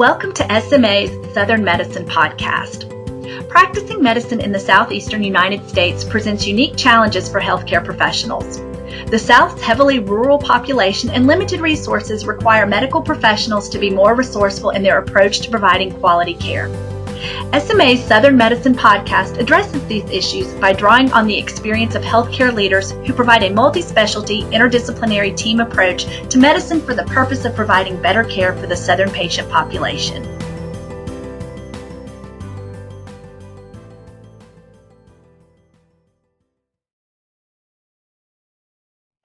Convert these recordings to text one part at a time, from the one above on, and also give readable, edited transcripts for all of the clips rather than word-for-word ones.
Welcome to SMA's Southern Medicine podcast. Practicing medicine in the southeastern United States presents unique challenges for healthcare professionals. The South's heavily rural population and limited resources require medical professionals to be more resourceful in their approach to providing quality care. SMA's Southern Medicine podcast addresses these issues by drawing on the experience of healthcare leaders who provide a multi-specialty, interdisciplinary team approach to medicine for the purpose of providing better care for the Southern patient population.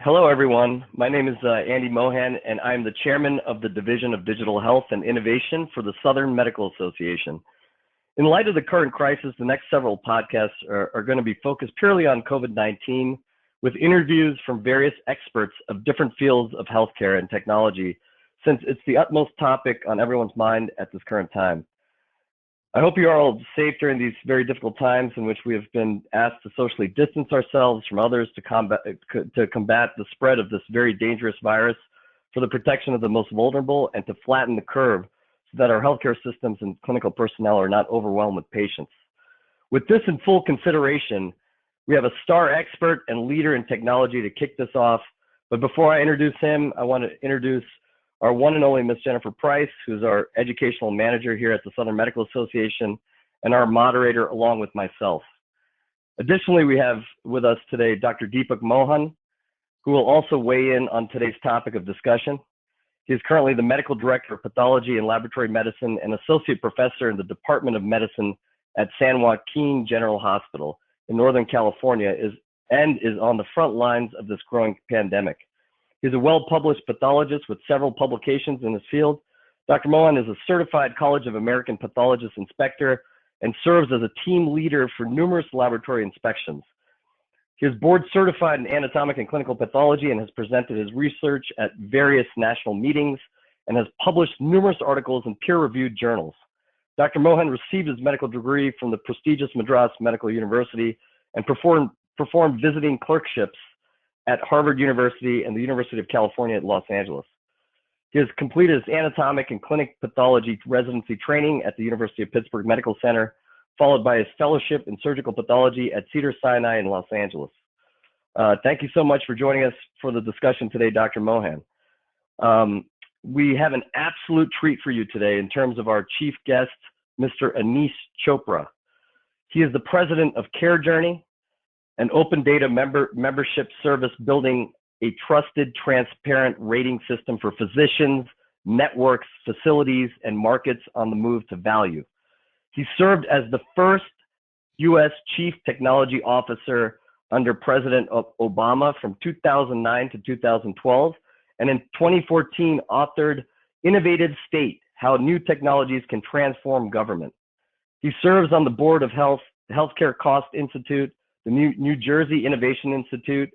Hello, everyone. My name is Andy Mohan, and I'm the chairman of the Division of Digital Health and Innovation for the Southern Medical Association. In light of the current crisis, the next several podcasts are going to be focused purely on COVID-19 with interviews from various experts of different fields of healthcare and technology, since it's the utmost topic on everyone's mind at this current time. I hope you are all safe during these very difficult times in which we have been asked to socially distance ourselves from others to combat the spread of this very dangerous virus for the protection of the most vulnerable and to flatten the curve so that our healthcare systems and clinical personnel are not overwhelmed with patients. With this in full consideration, we have a star expert and leader in technology to kick this off. But before I introduce him, I want to introduce our one and only Ms. Jennifer Price, who's our educational manager here at the Southern Medical Association and our moderator along with myself. Additionally, we have with us today Dr. Deepak Mohan, who will also weigh in on today's topic of discussion. He is currently the medical director of pathology and laboratory medicine and associate professor in the Department of Medicine at San Joaquin General Hospital in Northern California and is on the front lines of this growing pandemic. He's a well-published pathologist with several publications in his field. Dr. Mohan is a certified College of American Pathologist inspector and serves as a team leader for numerous laboratory inspections. He is board certified in anatomic and clinical pathology and has presented his research at various national meetings and has published numerous articles in peer-reviewed journals. Dr. Mohan received his medical degree from the prestigious Madras Medical University and performed visiting clerkships at Harvard University and the University of California at Los Angeles. He has completed his anatomic and clinic pathology residency training at the University of Pittsburgh Medical Center, followed by his fellowship in surgical pathology at Cedars-Sinai in Los Angeles. Thank you so much for joining us for the discussion today, Dr. Mohan. We have an absolute treat for you today in terms of our chief guest, Mr. Aneesh Chopra. He is the president of CareJourney, an open data membership service building a trusted, transparent rating system for physicians, networks, facilities, and markets on the move to value. He served as the first U.S. Chief Technology Officer under President Obama from 2009 to 2012, and in 2014 authored Innovative State, How New Technologies Can Transform Government. He serves on the board of Healthcare Cost Institute, the New Jersey Innovation Institute,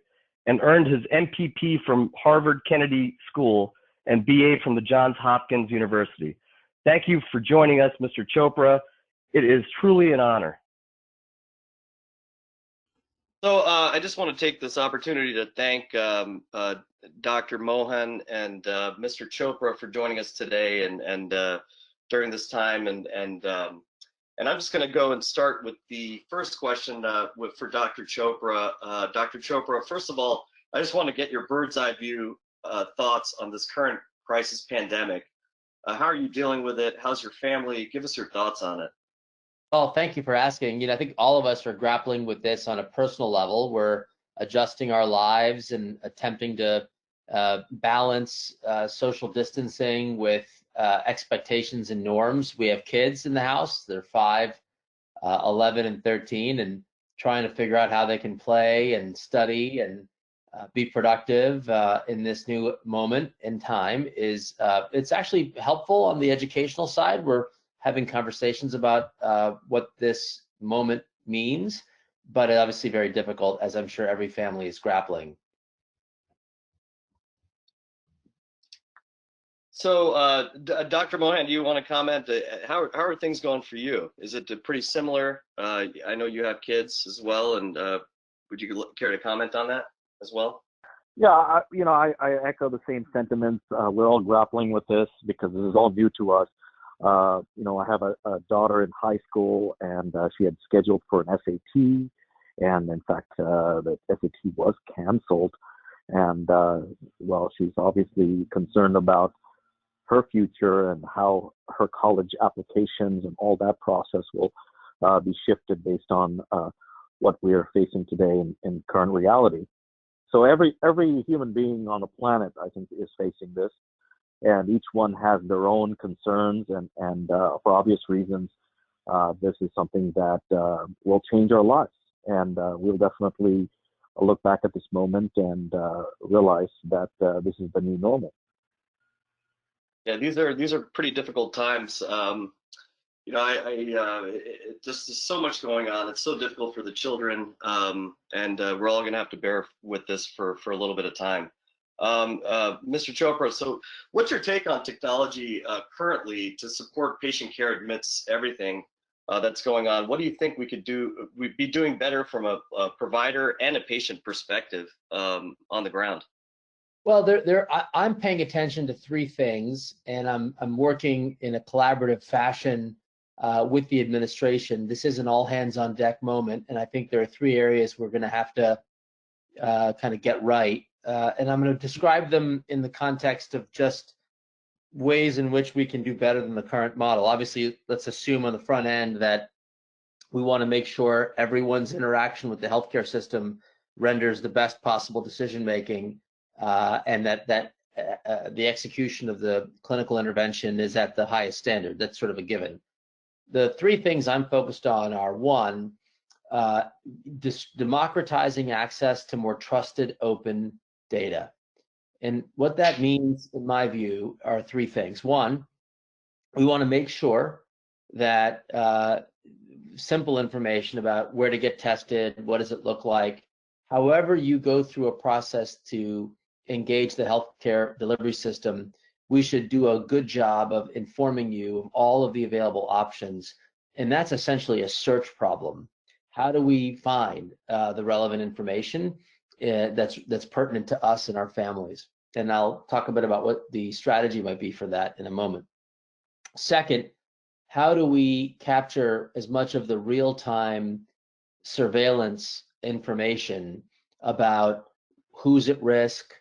and earned his MPP from Harvard Kennedy School and BA from the Johns Hopkins University. Thank you for joining us, Mr. Chopra. It is truly an honor. So I just want to take this opportunity to thank Dr. Mohan and Mr. Chopra for joining us today and during this time. And I'm just going to go and start with the first question for Dr. Chopra. Dr. Chopra, first of all, I just want to get your bird's eye view thoughts on this current crisis pandemic. How are you dealing with it? How's your family? Give us your thoughts on it. Well, thank you for asking. I think all of us are grappling with this on a personal level. We're adjusting our lives and attempting to balance social distancing with expectations and norms. We have kids in the house. They're 5, 11, and 13, and trying to figure out how they can play and study and be productive in this new moment in time. It's actually helpful on the educational side. We're having conversations about what this moment means, but obviously very difficult, as I'm sure every family is grappling. So, Dr. Mohan, do you want to comment? How are things going for you? Is it pretty similar? I know you have kids as well, and would you care to comment on that as well? Yeah, I echo the same sentiments. We're all grappling with this because this is all new to us. I have a daughter in high school, and she had scheduled for an SAT, and in fact, the SAT was canceled. And she's obviously concerned about her future and how her college applications and all that process will be shifted based on what we are facing today in current reality. So every human being on the planet, I think, is facing this, and each one has their own concerns, and for obvious reasons, this is something that will change our lives, and we'll definitely look back at this moment and realize that this is the new normal. Yeah, these are pretty difficult times. Just there's so much going on. It's so difficult for the children, and we're all going to have to bear with this for a little bit of time. Mr. Chopra, so what's your take on technology currently to support patient care amidst everything that's going on? What do you think we'd be doing better from a provider and a patient perspective on the ground? Well, I'm paying attention to three things, and I'm working in a collaborative fashion with the administration. This is an all hands on deck moment, and I think there are three areas we're going to have to kind of get right. And I'm going to describe them in the context of just ways in which we can do better than the current model. Obviously, let's assume on the front end that we want to make sure everyone's interaction with the healthcare system renders the best possible decision making, and that the execution of the clinical intervention is at the highest standard. That's sort of a given. The three things I'm focused on are: one, democratizing access to more trusted, open data. And what that means, in my view, are three things. One, we want to make sure that simple information about where to get tested, what does it look like, however you go through a process to engage the healthcare delivery system, we should do a good job of informing you of all of the available options. And that's essentially a search problem. How do we find the relevant information that's pertinent to us and our families? And I'll talk a bit about what the strategy might be for that in a moment. Second, how do we capture as much of the real-time surveillance information about who's at risk,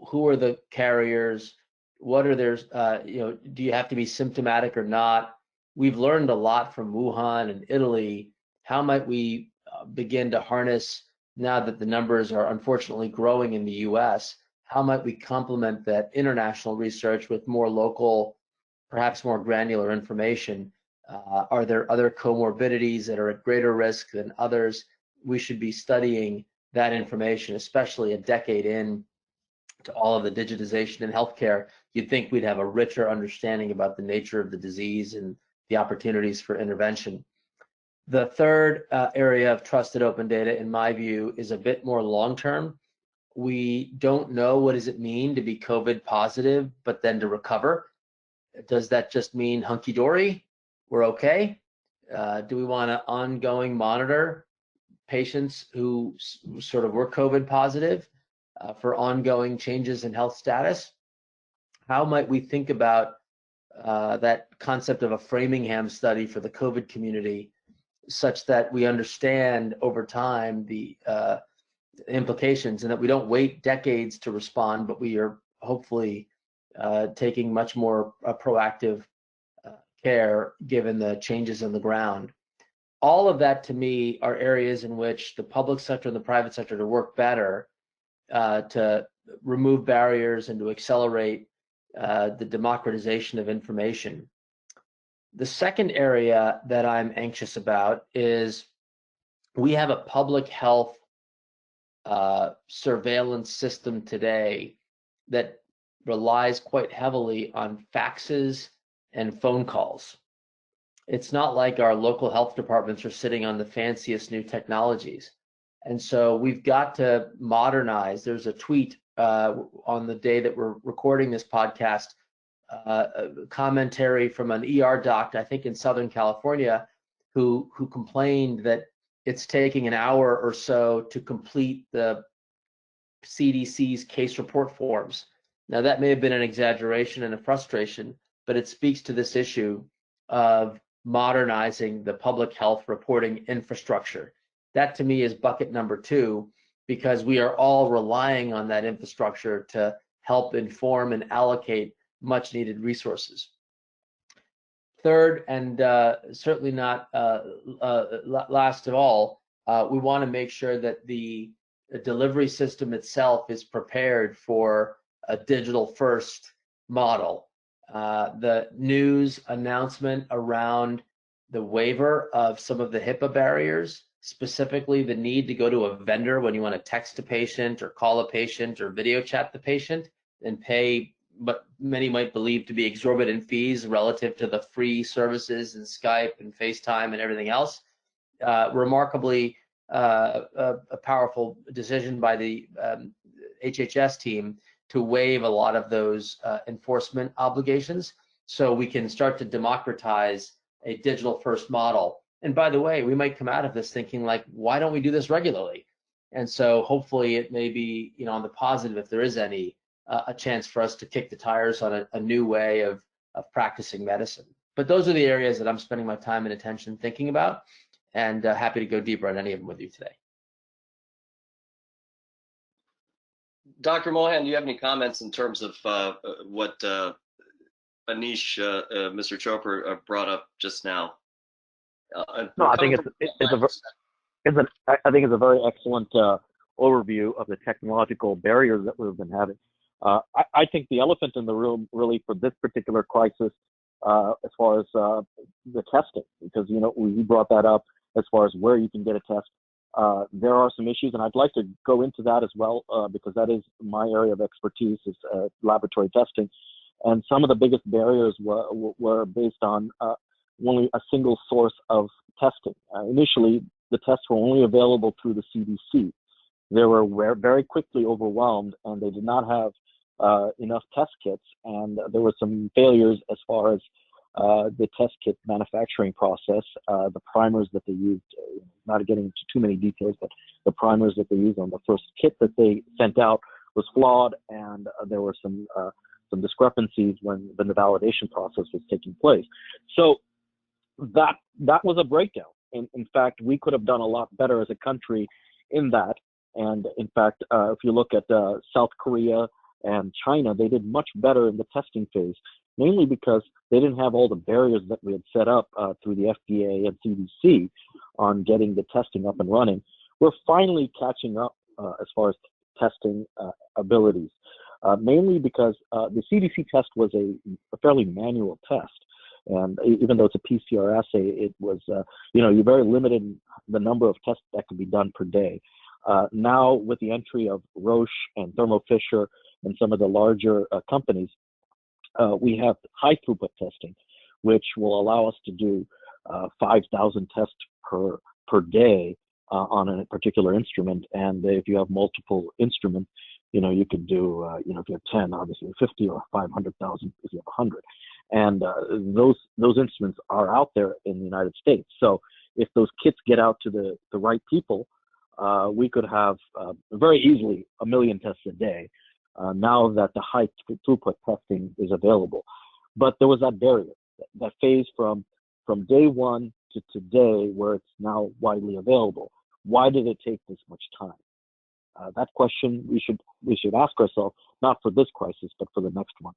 who are the carriers, what are their, do you have to be symptomatic or not? We've learned a lot from Wuhan and Italy. How might we begin to harness, now that the numbers are unfortunately growing in the US, how might we complement that international research with more local, perhaps more granular information? Are there other comorbidities that are at greater risk than others? We should be studying that information, especially a decade in to all of the digitization in healthcare. You'd think we'd have a richer understanding about the nature of the disease and the opportunities for intervention. The third area of trusted open data, in my view, is a bit more long-term. We don't know what does it mean to be COVID positive, but then to recover. Does that just mean hunky-dory? We're okay? Do we want to ongoing monitor patients who sort of were COVID positive for ongoing changes in health status? How might we think about that concept of a Framingham study for the COVID community, such that we understand over time the implications, and that we don't wait decades to respond, but we are hopefully taking much more proactive care given the changes on the ground. All of that, to me, are areas in which the public sector and the private sector to work better to remove barriers and to accelerate the democratization of information. The second area that I'm anxious about is we have a public health surveillance system today that relies quite heavily on faxes and phone calls. It's not like our local health departments are sitting on the fanciest new technologies. And so we've got to modernize. There's a tweet on the day that we're recording this podcast, a commentary from an ER doc, I think in Southern California, who complained that it's taking an hour or so to complete the CDC's case report forms. Now, that may have been an exaggeration and a frustration, but it speaks to this issue of modernizing the public health reporting infrastructure. That to me is bucket number 2, because we are all relying on that infrastructure to help inform and allocate much needed resources. Third, and certainly not last of all, we want to make sure that the delivery system itself is prepared for a digital first model. The news announcement around the waiver of some of the HIPAA barriers, specifically the need to go to a vendor when you want to text a patient or call a patient or video chat the patient and pay what many might believe to be exorbitant fees relative to the free services and Skype and FaceTime and everything else. Remarkably, a powerful decision by the HHS team to waive a lot of those enforcement obligations, so we can start to democratize a digital first model. And by the way, we might come out of this thinking like, why don't we do this regularly? And so hopefully it may be, on the positive, if there is any, a chance for us to kick the tires on a new way of practicing medicine. But those are the areas that I'm spending my time and attention thinking about, and happy to go deeper on any of them with you today. Dr. Mohan, do you have any comments in terms of what Aneesh, Mr. Chopra brought up just now? No, I think it's a very excellent overview of the technological barriers that we've been having. I think the elephant in the room really for this particular crisis, as far as the testing, because we brought that up as far as where you can get a test. There are some issues, and I'd like to go into that as well, because that is my area of expertise, is laboratory testing. And some of the biggest barriers were based on only a single source of testing. Initially, the tests were only available through the CDC. They were very quickly overwhelmed, and they did not have enough test kits, and there were some failures as far as the test kit manufacturing process. The primers that they used, not getting into too many details, but the primers that they used on the first kit that they sent out was flawed, and there were some discrepancies when the validation process was taking place. So that was a breakdown. In fact, we could have done a lot better as a country in that. And in fact, if you look at South Korea and China, they did much better in the testing phase, mainly because they didn't have all the barriers that we had set up through the FDA and CDC on getting the testing up and running. We're finally catching up as far as testing abilities, mainly because the CDC test was a fairly manual test. And even though it's a PCR assay, it was, you're very limited in the number of tests that can be done per day. Now, with the entry of Roche and Thermo Fisher and some of the larger companies, we have high throughput testing, which will allow us to do 5,000 tests per day on a particular instrument. And if you have multiple instruments, you could do, if you have 10, obviously 50 or 500,000 if you have 100. And those instruments are out there in the United States. So if those kits get out to the right people, we could have very easily 1 million tests a day now that the high throughput testing is available. But there was that barrier, that phase from day one to today where it's now widely available. Why did it take this much time? That question we should ask ourselves, not for this crisis, but for the next one.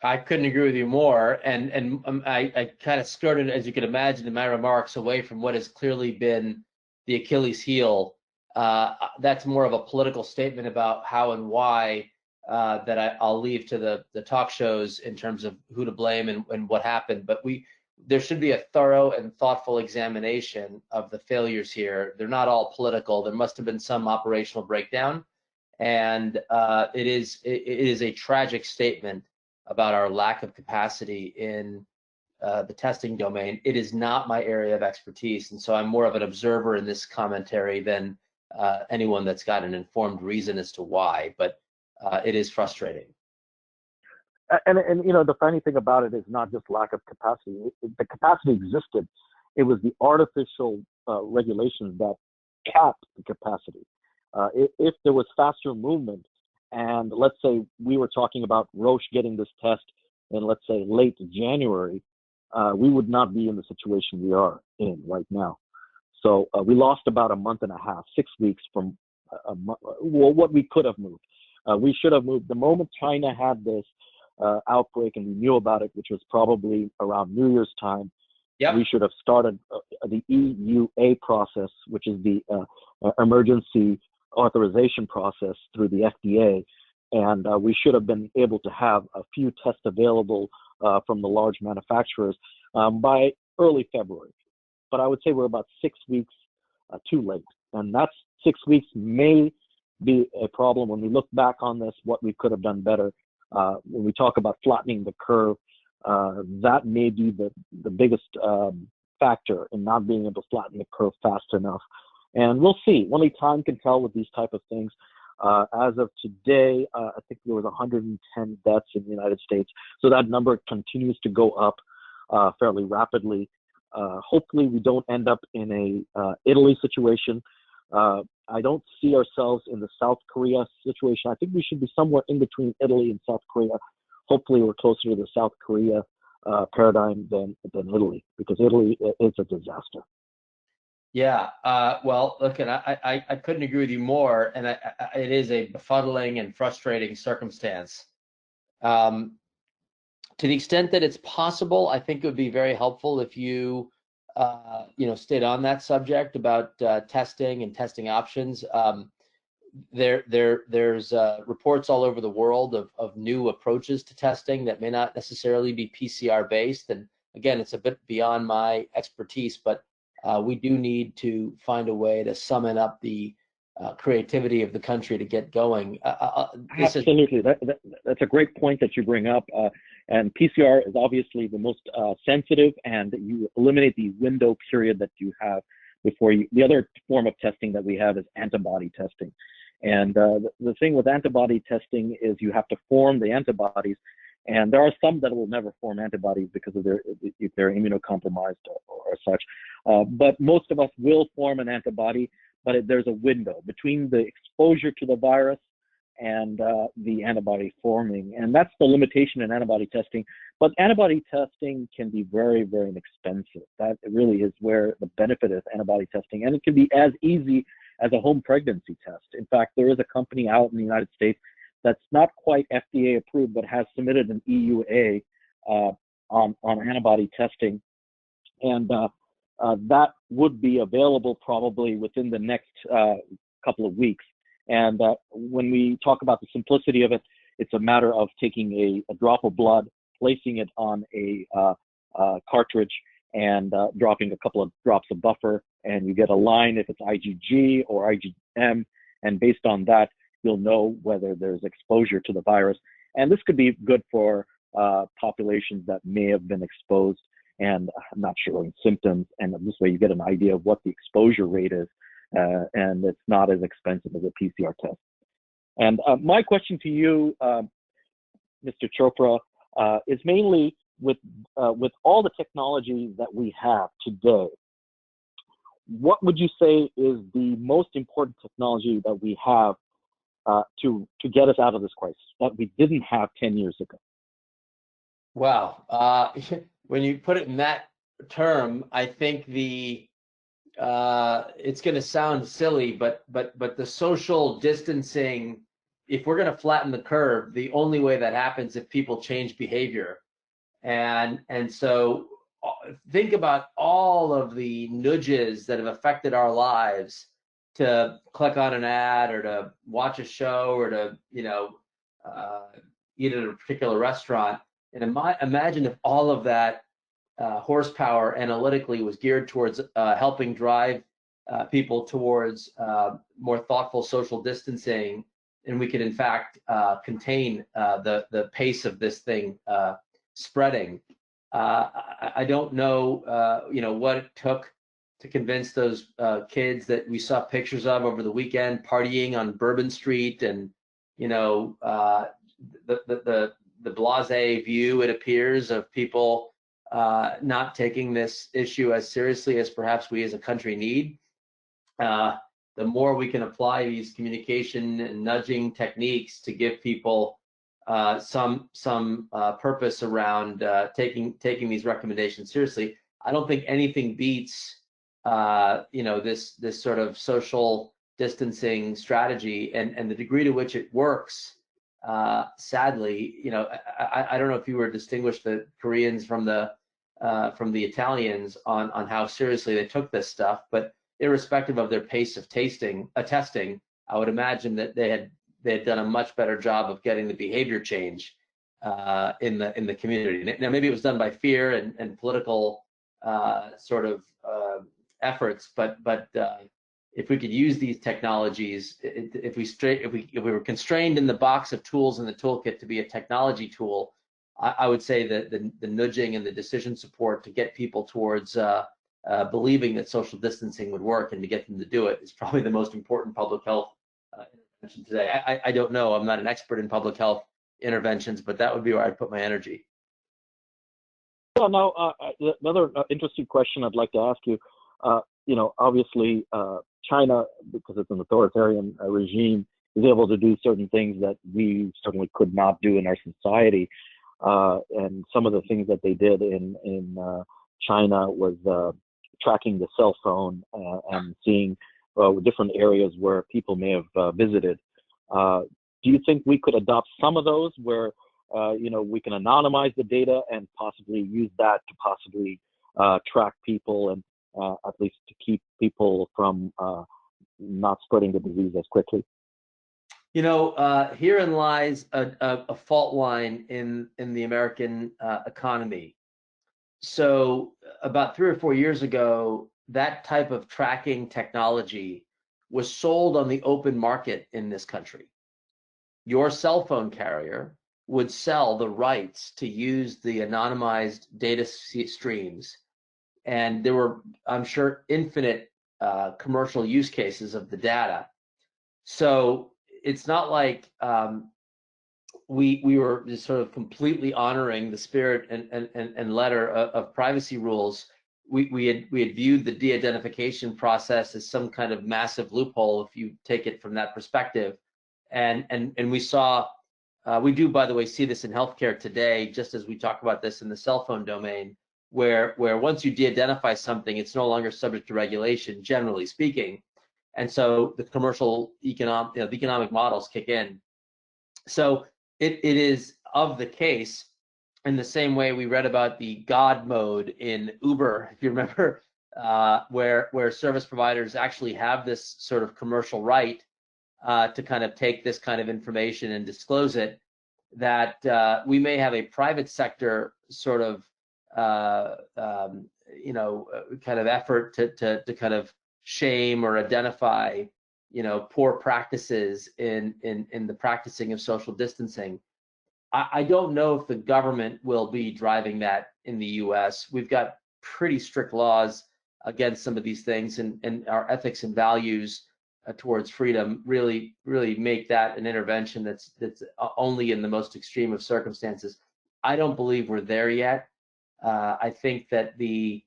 I couldn't agree with you more, and I kind of skirted, as you can imagine, in my remarks away from what has clearly been the Achilles heel. That's more of a political statement about how and why that I'll leave to the talk shows in terms of who to blame and what happened. But there should be a thorough and thoughtful examination of the failures here. They're not all political. There must have been some operational breakdown, and it is a tragic statement about our lack of capacity in the testing domain. It is not my area of expertise, and so I'm more of an observer in this commentary than anyone that's got an informed reason as to why, but it is frustrating. And the funny thing about it is not just lack of capacity. The capacity existed. It was the artificial regulations that capped the capacity. If there was faster movement, and let's say we were talking about Roche getting this test in, let's say, late January, we would not be in the situation we are in right now. So we lost about a month and a half, 6 weeks from what we could have moved. We should have moved the moment China had this outbreak and we knew about it, which was probably around New Year's time. Yep. We should have started the EUA process, which is the emergency authorization process through the FDA. And we should have been able to have a few tests available from the large manufacturers by early February. But I would say we're about 6 weeks too late. And that's 6 weeks may be a problem when we look back on this, what we could have done better. When we talk about flattening the curve, that may be the biggest factor in not being able to flatten the curve fast enough. And we'll see. Only time can tell with these type of things. As of today, I think there was 110 deaths in the United States. So that number continues to go up fairly rapidly. Hopefully we don't end up in a Italy situation. I don't see ourselves in the South Korea situation. I think we should be somewhere in between Italy and South Korea. Hopefully we're closer to the South Korea paradigm than Italy, because Italy is a disaster. Yeah, well, look, and I couldn't agree with you more, and it is a befuddling and frustrating circumstance. To the extent that it's possible, I think it would be very helpful if you, stayed on that subject about testing and testing options. There's reports all over the world of new approaches to testing that may not necessarily be PCR based, and again, it's a bit beyond my expertise, but we do need to find a way to summon up the creativity of the country to get going. Absolutely, that's a great point that you bring up. And PCR is obviously the most sensitive, and you eliminate the window period that you have before you. The other form of testing that we have is antibody testing. And the thing with antibody testing is you have to form the antibodies, and there are some that will never form antibodies because of if they're immunocompromised or such. But most of us will form an antibody, but there's a window between the exposure to the virus and the antibody forming. And that's the limitation in antibody testing. But antibody testing can be very, very inexpensive. That really is where the benefit is, antibody testing. And it can be as easy as a home pregnancy test. In fact, there is a company out in the United States that's not quite FDA approved, but has submitted an EUA on antibody testing. And that would be available probably within the next couple of weeks. And when we talk about the simplicity of it, it's a matter of taking a drop of blood, placing it on a cartridge, and dropping a couple of drops of buffer, and you get a line if it's IgG or IgM, and based on that, you'll know whether there's exposure to the virus. And this could be good for populations that may have been exposed and not showing symptoms, and this way you get an idea of what the exposure rate is, and it's not as expensive as a PCR test. And my question to you, Mr. Chopra, is mainly with all the technology that we have today, what would you say is the most important technology that we have to get us out of this crisis that we didn't have 10 years ago? Wow. When you put it in that term, I think it's going to sound silly, but the social distancing, if we're going to flatten the curve, the only way that happens if people change behavior. And so think about all of the nudges that have affected our lives to click on an ad or to watch a show or to, eat at a particular restaurant. And imagine if all of that horsepower analytically was geared towards helping drive people towards more thoughtful social distancing, and we could in fact contain the pace of this thing spreading. I don't know, what it took to convince those kids that we saw pictures of over the weekend partying on Bourbon Street, and the blasé view, it appears, of people not taking this issue as seriously as perhaps we as a country need. The more we can apply these communication and nudging techniques to give people some purpose around taking these recommendations seriously. I don't think anything beats this sort of social distancing strategy and the degree to which it works. Sadly, I don't know if you were distinguished the Koreans from the Italians on how seriously they took this stuff, but irrespective of their pace of testing, I would imagine that they had done a much better job of getting the behavior change in the community. Now, maybe it was done by fear and political sort of efforts, but if we could use these technologies, if we were constrained in the box of tools in the toolkit to be a technology tool, I would say that the nudging and the decision support to get people towards believing that social distancing would work and to get them to do it is probably the most important public health intervention today. I don't know. I'm not an expert in public health interventions, but that would be where I'd put my energy. Well, now, another interesting question I'd like to ask you. Obviously, China, because it's an authoritarian regime, is able to do certain things that we certainly could not do in our society. And some of the things that they did in China was tracking the cell phone and seeing different areas where people may have visited. Do you think we could adopt some of those where we can anonymize the data and possibly use that to possibly track people and at least to keep people from not spreading the disease as quickly? Herein lies a fault line in the American economy. So about 3 or 4 years ago, that type of tracking technology was sold on the open market in this country. Your cell phone carrier would sell the rights to use the anonymized data streams. And there were, I'm sure, infinite commercial use cases of the data. So it's not like we were just sort of completely honoring the spirit and letter of privacy rules. We had viewed the de-identification process as some kind of massive loophole if you take it from that perspective. And we saw, we do, by the way, see this in healthcare today, just as we talk about this in the cell phone domain, where once you de-identify something, it's no longer subject to regulation, generally speaking. And so the commercial the economic models kick in. So it is of the case in the same way we read about the God mode in Uber, if you remember, where service providers actually have this sort of commercial right to kind of take this kind of information and disclose it, that we may have a private sector sort of kind of effort to kind of shame or identify poor practices in the practicing of social distancing. I don't know if the government will be driving that in the US. We've got pretty strict laws against some of these things, and our ethics and values towards freedom really make that an intervention that's only in the most extreme of circumstances. I don't believe we're there yet. I think that the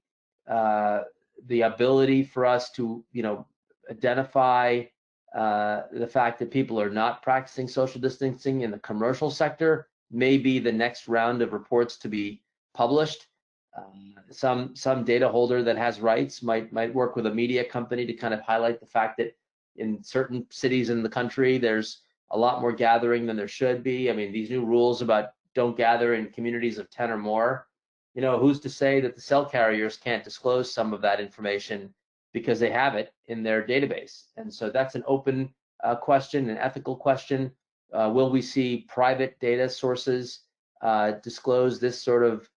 ability for us to identify the fact that people are not practicing social distancing in the commercial sector may be the next round of reports to be published. Some data holder that has rights might work with a media company to kind of highlight the fact that in certain cities in the country there's a lot more gathering than there should be. I mean, these new rules about don't gather in communities of 10 or more, who's to say that the cell carriers can't disclose some of that information because they have it in their database? And so that's an open question, an ethical question. Will we see private data sources disclose this sort of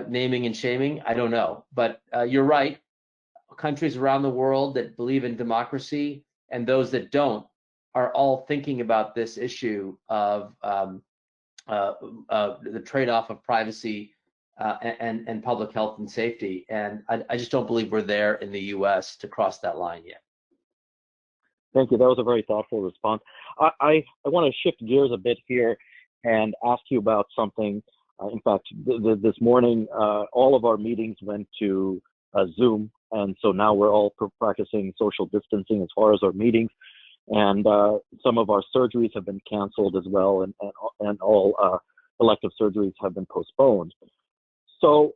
naming and shaming? I don't know, but you're right. Countries around the world that believe in democracy and those that don't are all thinking about this issue of the trade-off of privacy and public health and safety. And I just don't believe we're there in the US to cross that line yet. Thank you. That was a very thoughtful response. I want to shift gears a bit here and ask you about something. In fact, this morning, all of our meetings went to Zoom. And so now we're all practicing social distancing as far as our meetings. and some of our surgeries have been canceled as well, and all elective surgeries have been postponed. So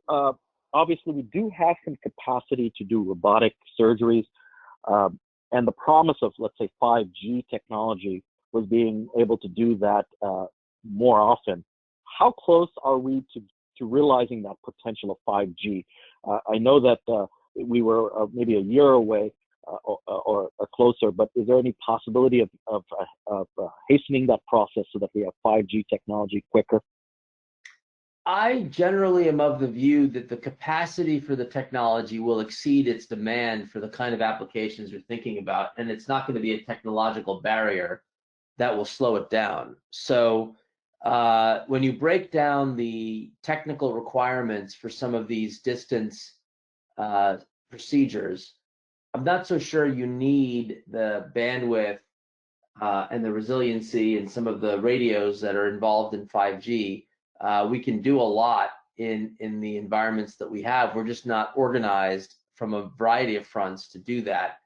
obviously we do have some capacity to do robotic surgeries, and the promise of, let's say, 5G technology was being able to do that more often. How close are we to realizing that potential of 5G? I know that we were maybe a year away or closer, but is there any possibility of hastening that process so that we have 5G technology quicker? I generally am of the view that the capacity for the technology will exceed its demand for the kind of applications you're thinking about, and it's not going to be a technological barrier that will slow it down. So when you break down the technical requirements for some of these distance procedures, I'm not so sure you need the bandwidth and the resiliency and some of the radios that are involved in 5G. We can do a lot in the environments that we have. We're just not organized from a variety of fronts to do that.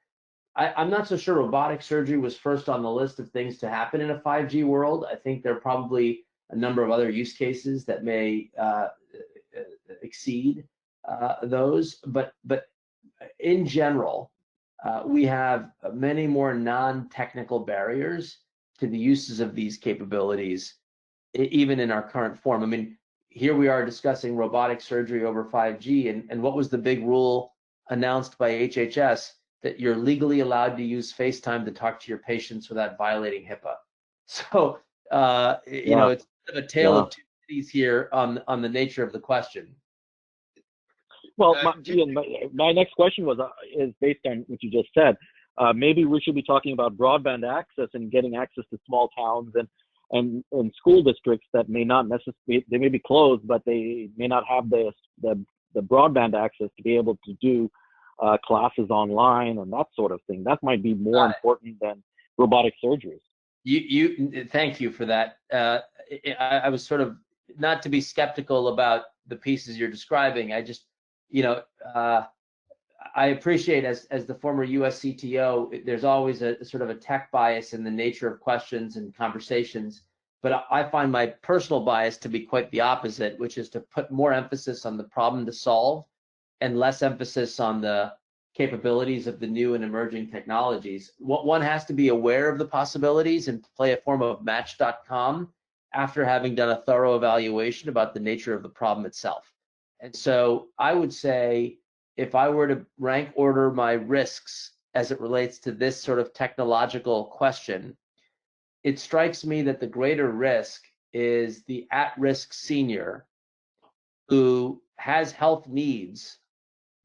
I'm not so sure robotic surgery was first on the list of things to happen in a 5G world. I think there are probably a number of other use cases that may exceed those, but in general, we have many more non-technical barriers to the uses of these capabilities, even in our current form. I mean, here we are discussing robotic surgery over 5G, and what was the big rule announced by HHS? That you're legally allowed to use FaceTime to talk to your patients without violating HIPAA. So, you know, it's a tale of two cities here on the nature of the question. Well, my next question is based on what you just said. Maybe we should be talking about broadband access and getting access to small towns and school districts that may not necessarily, they may be closed, but they may not have the broadband access to be able to do classes online and that sort of thing. That might be more important than robotic surgeries. Thank you for that. I was sort of, not to be skeptical about the pieces you're describing. I just, you know, I appreciate as the former US CTO, there's always a sort of a tech bias in the nature of questions and conversations. But I find my personal bias to be quite the opposite, which is to put more emphasis on the problem to solve and less emphasis on the capabilities of the new and emerging technologies. One has to be aware of the possibilities and play a form of match.com after having done a thorough evaluation about the nature of the problem itself. And so I would say, if I were to rank order my risks as it relates to this sort of technological question, it strikes me that the greater risk is the at-risk senior who has health needs,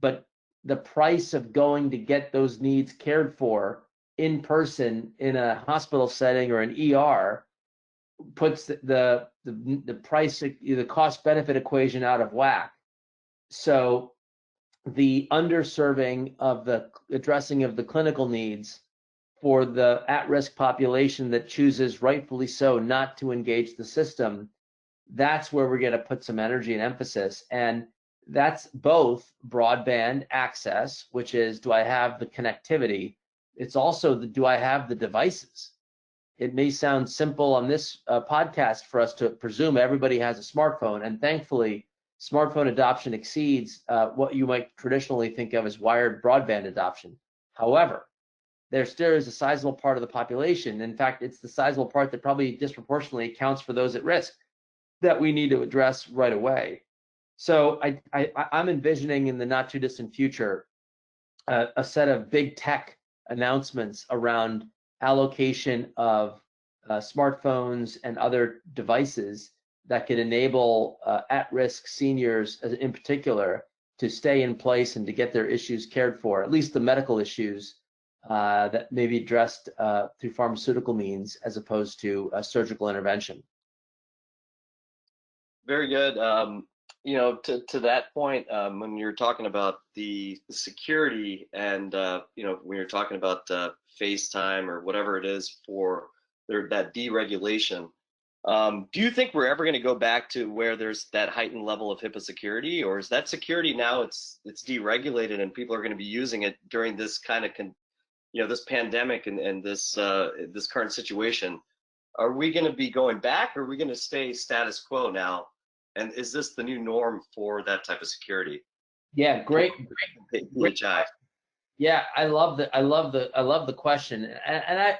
but the price of going to get those needs cared for in person in a hospital setting or an ER puts the price, the cost benefit equation out of whack. So the underserving of the addressing of the clinical needs for the at-risk population that chooses, rightfully so, not to engage the system, that's where we're going to put some energy and emphasis. And that's both broadband access, which is, do I have the connectivity? It's also do I have the devices? It may sound simple on this podcast for us to presume everybody has a smartphone, and thankfully, smartphone adoption exceeds what you might traditionally think of as wired broadband adoption. However, there still is a sizable part of the population. In fact, it's the sizable part that probably disproportionately accounts for those at risk that we need to address right away. So I'm envisioning in the not too distant future a set of big tech announcements around allocation of smartphones and other devices that could enable at-risk seniors in particular to stay in place and to get their issues cared for, at least the medical issues that may be addressed through pharmaceutical means as opposed to surgical intervention. Very good. You know, to that point, when you're talking about the security and, you know, when you're talking about FaceTime or whatever it is for that deregulation, do you think we're ever going to go back to where there's that heightened level of HIPAA security, or is that security now it's deregulated and people are going to be using it during this kind of this pandemic and this this current situation, are we going to be going back, or are we going to stay status quo now? And is this the new norm for that type of security? Yeah, great. PHI. Yeah, I love the question, and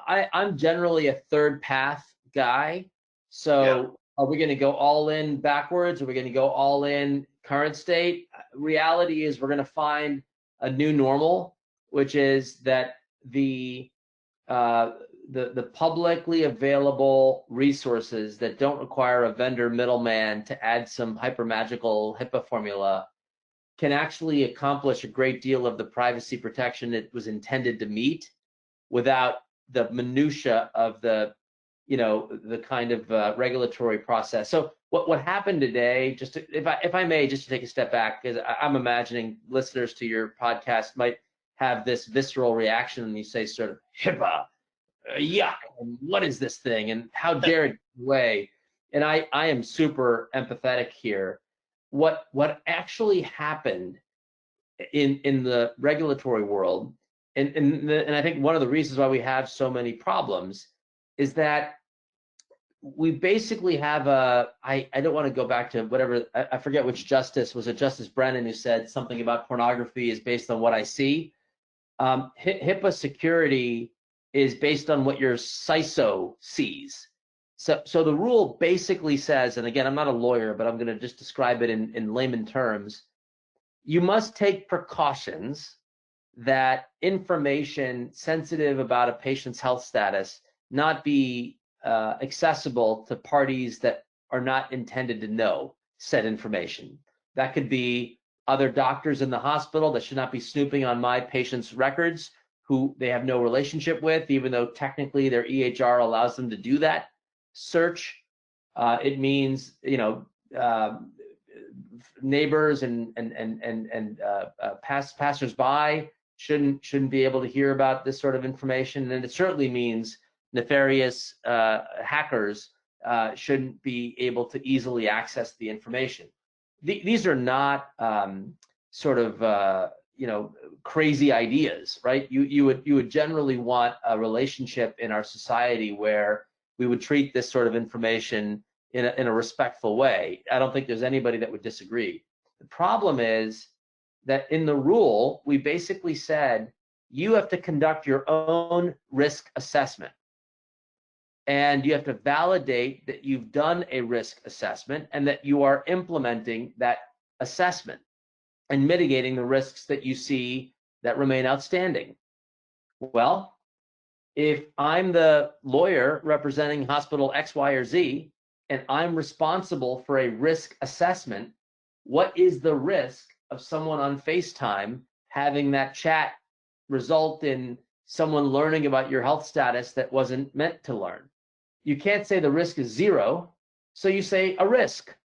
I'm generally a third path guy. So are we going to go all in backwards? Are we going to go all in current state? Reality is we're going to find a new normal, which is that the publicly available resources that don't require a vendor middleman to add some hyper magical HIPAA formula can actually accomplish a great deal of the privacy protection it was intended to meet without the minutia of the kind of regulatory process. So what happened today, if I may, just to take a step back, because I'm imagining listeners to your podcast might have this visceral reaction when you say sort of HIPAA, yuck, and what is this thing, and how dare it way? And I am super empathetic here. What actually happened in the regulatory world, and I think one of the reasons why we have so many problems is that we basically have I don't want to go back to whatever, I forget which justice, was it Justice Brennan who said something about pornography is based on what I see. HIPAA security is based on what your CISO sees. So the rule basically says, and again, I'm not a lawyer, but I'm going to just describe it in layman terms. You must take precautions that information sensitive about a patient's health status not be accessible to parties that are not intended to know said information. That could be other doctors in the hospital that should not be snooping on my patient's records who they have no relationship with, even though technically their EHR allows them to do that search. It means, neighbors and passersby shouldn't be able to hear about this sort of information, and it certainly means nefarious hackers shouldn't be able to easily access the information. These are not crazy ideas, right? You would generally want a relationship in our society where we would treat this sort of information in a respectful way. I don't think there's anybody that would disagree. The problem is that in the rule, we basically said you have to conduct your own risk assessment. And you have to validate that you've done a risk assessment and that you are implementing that assessment and mitigating the risks that you see that remain outstanding. Well, if I'm the lawyer representing hospital X, Y, or Z, and I'm responsible for a risk assessment, what is the risk of someone on FaceTime having that chat result in someone learning about your health status that wasn't meant to learn? You can't say the risk is zero, so you say a risk.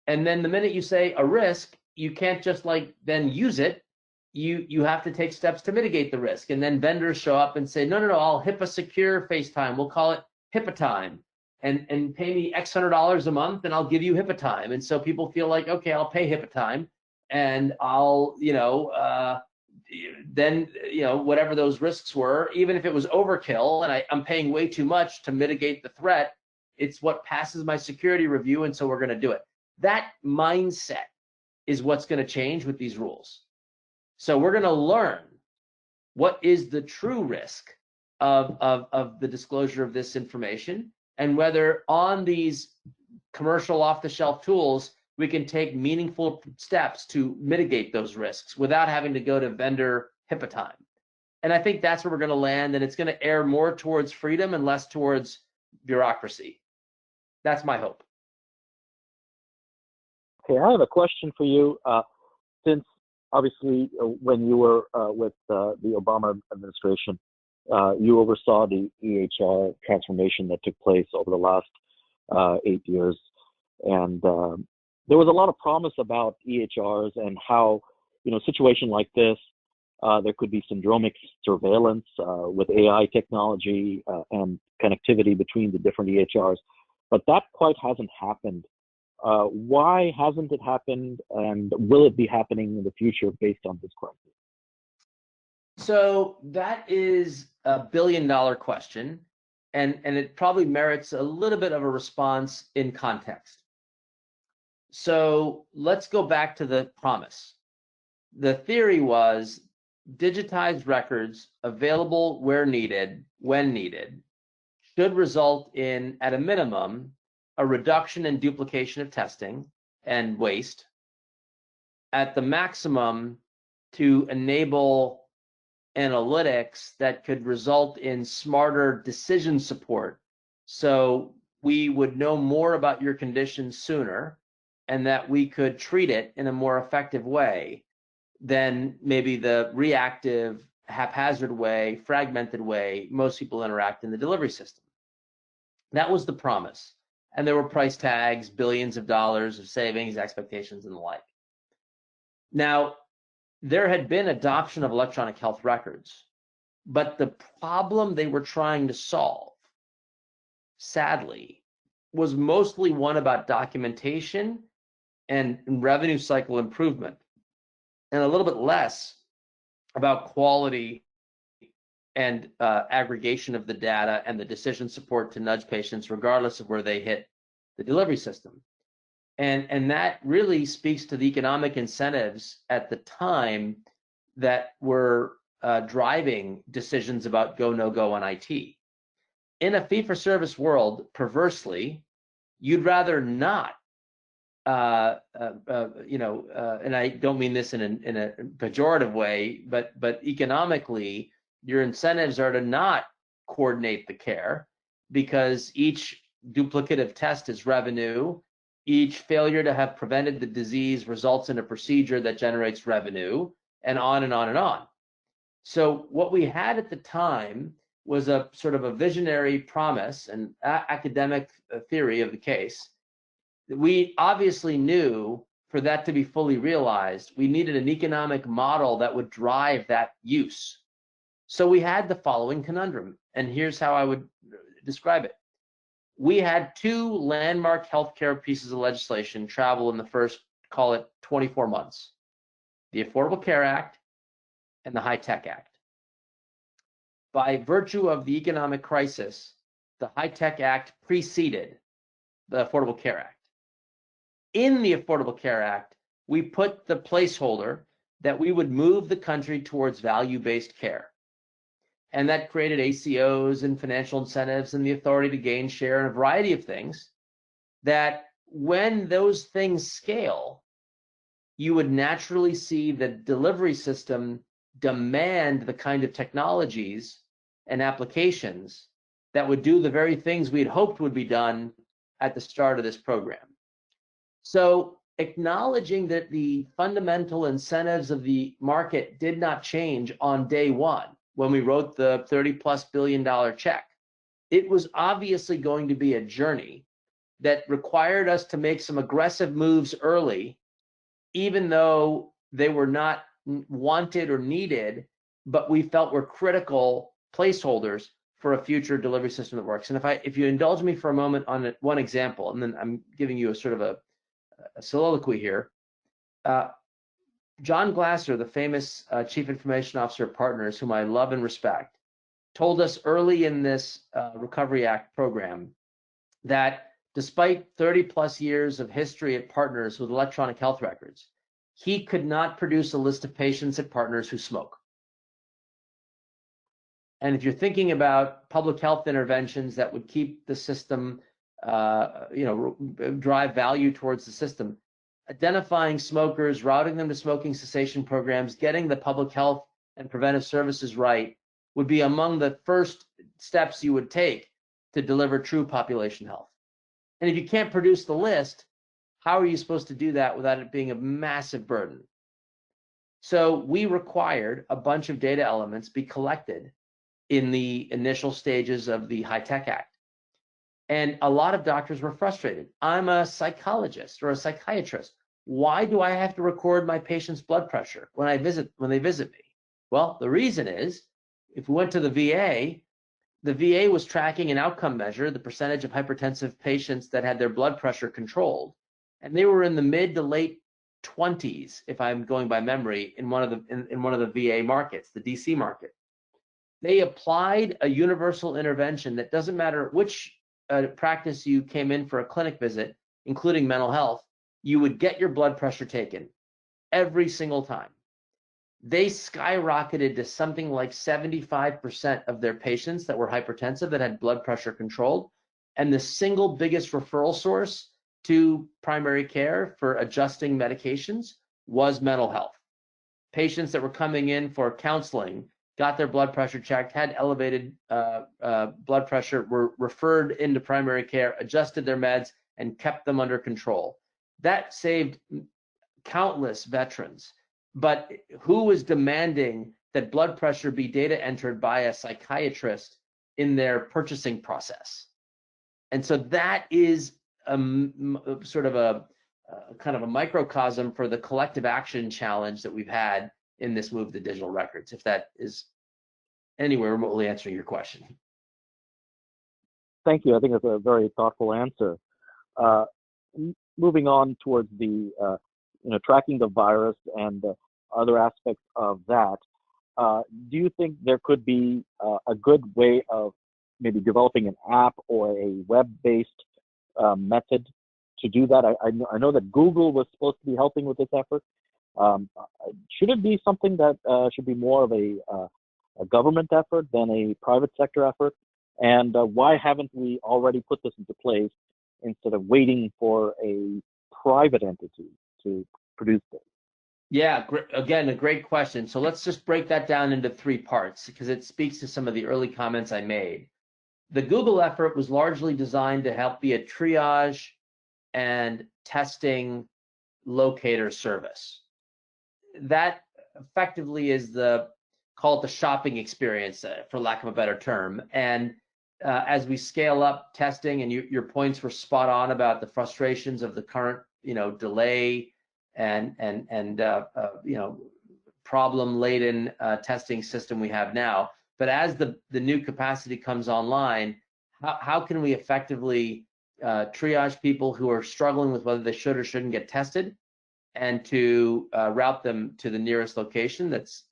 And then the minute you say a risk, you can't just then use it. You have to take steps to mitigate the risk. And then vendors show up and say, no, I'll HIPAA secure FaceTime. We'll call it HIPAA time. And pay me X $100 a month and I'll give you HIPAA time. And so people feel like, okay, I'll pay HIPAA time and I'll, then, whatever those risks were, even if it was overkill and I'm paying way too much to mitigate the threat, it's what passes my security review. And so we're going to do it. That mindset is what's going to change with these rules. So we're going to learn what is the true risk of the disclosure of this information, and whether on these commercial off-the-shelf tools, we can take meaningful steps to mitigate those risks without having to go to vendor HIPAA time. And I think that's where we're going to land, and it's going to err more towards freedom and less towards bureaucracy. That's my hope. Okay, I have a question for you. Since obviously when you were with the Obama administration, you oversaw the EHR transformation that took place over the last 8 years. And there was a lot of promise about EHRs and how, a situation like this, there could be syndromic surveillance with AI technology and connectivity between the different EHRs. But that quite hasn't happened. Why hasn't it happened, and will it be happening in the future based on this crisis? So that is a billion-dollar question, and it probably merits a little bit of a response in context. So let's go back to the promise. The theory was digitized records available where needed, when needed, should result in, at a minimum, a reduction in duplication of testing and waste, at the maximum to enable analytics that could result in smarter decision support. So we would know more about your condition sooner and that we could treat it in a more effective way than maybe the reactive, haphazard way, fragmented way most people interact in the delivery system. That was the promise. And there were price tags, billions of dollars of savings, expectations, and the like. Now, there had been adoption of electronic health records, but the problem they were trying to solve, sadly, was mostly one about documentation and revenue cycle improvement, and a little bit less about quality and aggregation of the data and the decision support to nudge patients regardless of where they hit the delivery system. And that really speaks to the economic incentives at the time that were driving decisions about go, no go on IT. In a fee-for-service world, perversely, you'd rather not, and I don't mean this in a pejorative way, but economically, your incentives are to not coordinate the care because each duplicative test is revenue. Each failure to have prevented the disease results in a procedure that generates revenue, and on and on and on. So what we had at the time was a sort of a visionary promise and academic theory of the case. We obviously knew for that to be fully realized, we needed an economic model that would drive that use. So we had the following conundrum, and here's how I would describe it. We had two landmark healthcare pieces of legislation travel in the first, call it 24 months, the Affordable Care Act and the HITECH Act. By virtue of the economic crisis, the HITECH Act preceded the Affordable Care Act. In the Affordable Care Act, we put the placeholder that we would move the country towards value-based care. And that created ACOs and financial incentives and the authority to gain share and a variety of things that when those things scale, you would naturally see the delivery system demand the kind of technologies and applications that would do the very things we had hoped would be done at the start of this program. So acknowledging that the fundamental incentives of the market did not change on day one, when we wrote the $30+ billion check, it was obviously going to be a journey that required us to make some aggressive moves early, even though they were not wanted or needed, but we felt were critical placeholders for a future delivery system that works. And if you indulge me for a moment on one example, and then I'm giving you a sort of a soliloquy here. John Glasser, the famous Chief Information Officer at Partners, whom I love and respect, told us early in this Recovery Act program that despite 30+ years of history at Partners with electronic health records, he could not produce a list of patients at Partners who smoke. And if you're thinking about public health interventions that would keep the system, drive value towards the system, identifying smokers, routing them to smoking cessation programs, getting the public health and preventive services right would be among the first steps you would take to deliver true population health. And if you can't produce the list, how are you supposed to do that without it being a massive burden? So we required a bunch of data elements be collected in the initial stages of the HITECH Act. And a lot of doctors were frustrated. I'm a psychologist or a psychiatrist. Why do I have to record my patient's blood pressure when they visit me? Well, the reason is, if we went to the VA was tracking an outcome measure, the percentage of hypertensive patients that had their blood pressure controlled, and they were in the mid to late 20s, if I'm going by memory, in one of the VA markets, the DC market. They applied a universal intervention that doesn't matter which practice you came in for a clinic visit, including mental health, you would get your blood pressure taken every single time. They skyrocketed to something like 75% of their patients that were hypertensive that had blood pressure controlled. And the single biggest referral source to primary care for adjusting medications was mental health. Patients that were coming in for counseling, got their blood pressure checked, had elevated blood pressure, were referred into primary care, adjusted their meds, and kept them under control. That saved countless veterans. But who was demanding that blood pressure be data entered by a psychiatrist in their purchasing process? And so that is sort of a kind of a microcosm for the collective action challenge that we've had in this move to digital records, if that is anywhere remotely answering your question. Thank you. I think that's a very thoughtful answer. Moving on towards the tracking the virus and other aspects of that, do you think there could be a good way of maybe developing an app or a web-based method to do that? I know that Google was supposed to be helping with this effort. Should it be something that should be more of a government effort than a private sector effort? And why haven't we already put this into place instead of waiting for a private entity to produce this? Yeah, again, a great question. So let's just break that down into 3 parts because it speaks to some of the early comments I made. The Google effort was largely designed to help be a triage and testing locator service. That effectively is call it the shopping experience, for lack of a better term. And as we scale up testing, and your points were spot on about the frustrations of the current, delay and problem-laden testing system we have now. But as the new capacity comes online, how can we effectively triage people who are struggling with whether they should or shouldn't get tested, and to route them to the nearest location that's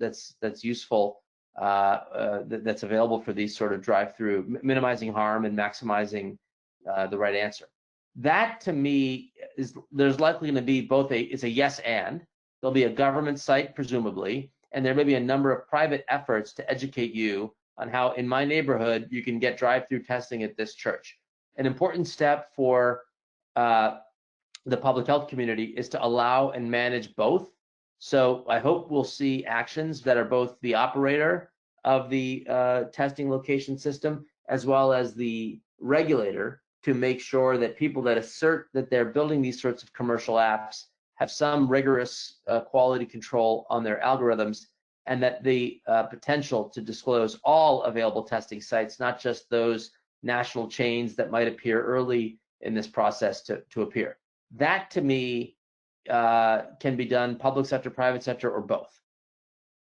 useful, that's available for these sort of drive-through, minimizing harm and maximizing the right answer. That to me there's likely going to be it's a yes and. There'll be a government site presumably, and there may be a number of private efforts to educate you on how in my neighborhood you can get drive-through testing at this church. An important step for the public health community is to allow and manage both. So I hope we'll see actions that are both the operator of the testing location system as well as the regulator to make sure that people that assert that they're building these sorts of commercial apps have some rigorous quality control on their algorithms, and that the potential to disclose all available testing sites, not just those national chains that might appear early in this process to appear. That to me can be done public sector, private sector, or both.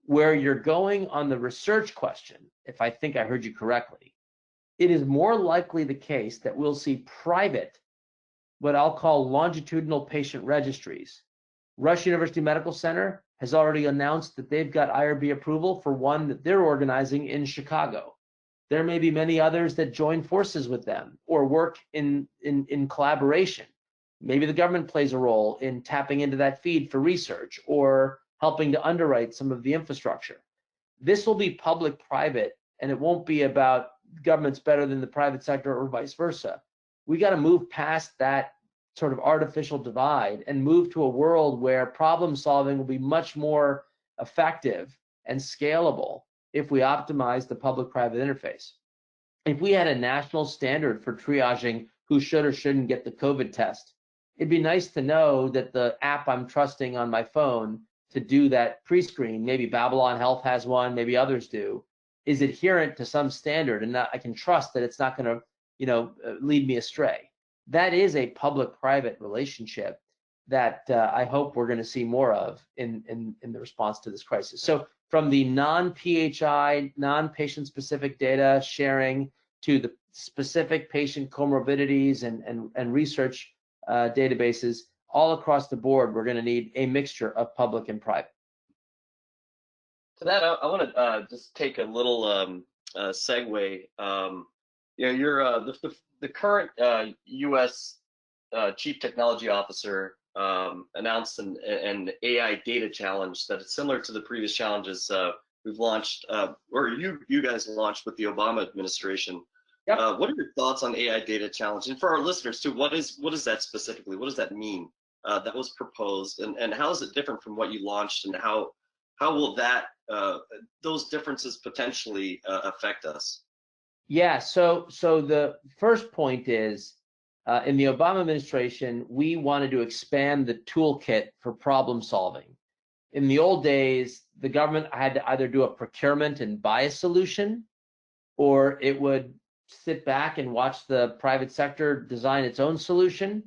Where you're going on the research question, if I think I heard you correctly, it is more likely the case that we'll see private, what I'll call longitudinal patient registries. Rush University Medical Center has already announced that they've got IRB approval for one that they're organizing in Chicago. There may be many others that join forces with them or work in collaboration. Maybe the government plays a role in tapping into that feed for research or helping to underwrite some of the infrastructure. This will be public-private, and it won't be about government's better than the private sector or vice versa. We got to move past that sort of artificial divide and move to a world where problem solving will be much more effective and scalable if we optimize the public-private interface. If we had a national standard for triaging who should or shouldn't get the COVID test, it'd be nice to know that the app I'm trusting on my phone to do that pre-screen, maybe Babylon Health has one, maybe others do, is adherent to some standard, and that I can trust that it's not going to, lead me astray. That is a public-private relationship that I hope we're going to see more of in the response to this crisis. So from the non-PHI, non-patient-specific data sharing to the specific patient comorbidities and research databases, all across the board, we're going to need a mixture of public and private. To that, I want to just take a little segue. You're the current U.S. Chief Technology Officer announced an AI data challenge that is similar to the previous challenges we've launched, or you guys launched with the Obama administration. Yep. What are your thoughts on AI data challenge? And for our listeners too, what is that specifically? What does that mean? That was proposed, and how is it different from what you launched, and how will that those differences potentially affect us? Yeah, so the first point is, in the Obama administration, we wanted to expand the toolkit for problem solving. In the old days, the government had to either do a procurement and buy a solution, or it would sit back and watch the private sector design its own solution.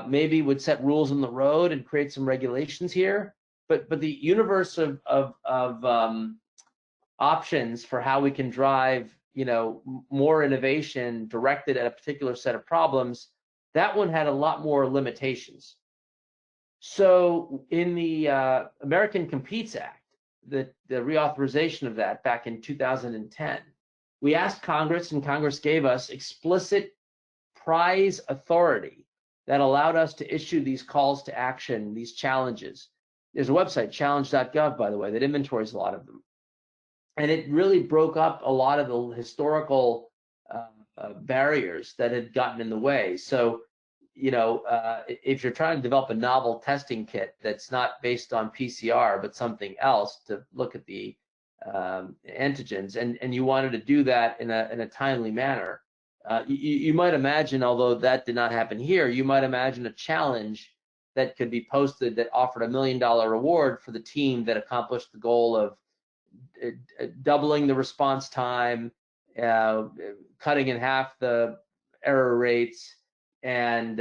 Maybe would set rules on the road and create some regulations here. But the universe of options for how we can drive, more innovation directed at a particular set of problems, that one had a lot more limitations. So in the American Competes Act, the reauthorization of that back in 2010, we asked Congress, and Congress gave us explicit prize authority that allowed us to issue these calls to action, these challenges. There's a website, challenge.gov, by the way, that inventories a lot of them. And it really broke up a lot of the historical barriers that had gotten in the way. So, if you're trying to develop a novel testing kit that's not based on PCR, but something else to look at the antigens, and you wanted to do that in a timely manner, you might imagine, although that did not happen here, you might imagine a challenge that could be posted that offered $1 million reward for the team that accomplished the goal of doubling the response time, cutting in half the error rates, and